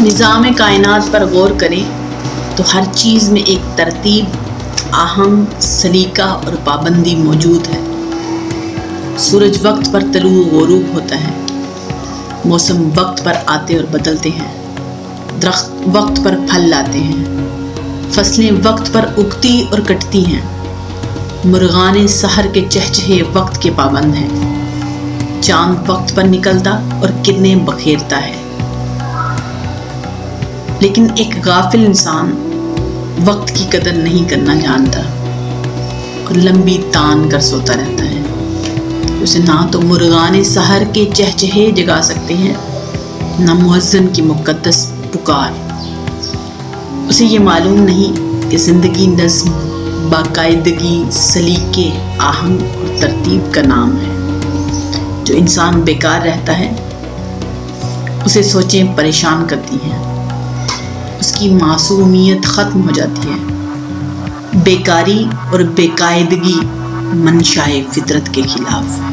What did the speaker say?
निज़ाम कायनात पर गौर करें तो हर चीज़ में एक तरतीब, आहंग, सलीका और पाबंदी मौजूद है। सूरज वक्त पर तलू व ग़ुरूब होता है, मौसम वक्त पर आते और बदलते हैं, दरख्त वक्त पर फल लाते हैं, फसलें वक्त पर उगती और कटती हैं, मुर्गाने सहर के चहचहे वक्त के पाबंद हैं, चांद वक्त पर निकलता और किरणें बखेरता है। लेकिन एक गाफिल इंसान वक्त की कदर नहीं करना जानता और लंबी तान कर सोता रहता है। उसे ना तो मुर्गाने सहर के चहचहे जगा सकते हैं, ना मुअज्जिन की मुक़द्दस पुकार। उसे ये मालूम नहीं कि ज़िंदगी नज़्म, बाकायदगी, सलीके, आहंग और तरतीब का नाम है। जो इंसान बेकार रहता है उसे सोचें परेशान करती हैं, उसकी मासूमियत ख़त्म हो जाती है। बेकारी और बेकायदगी मंशाए फितरत के खिलाफ है।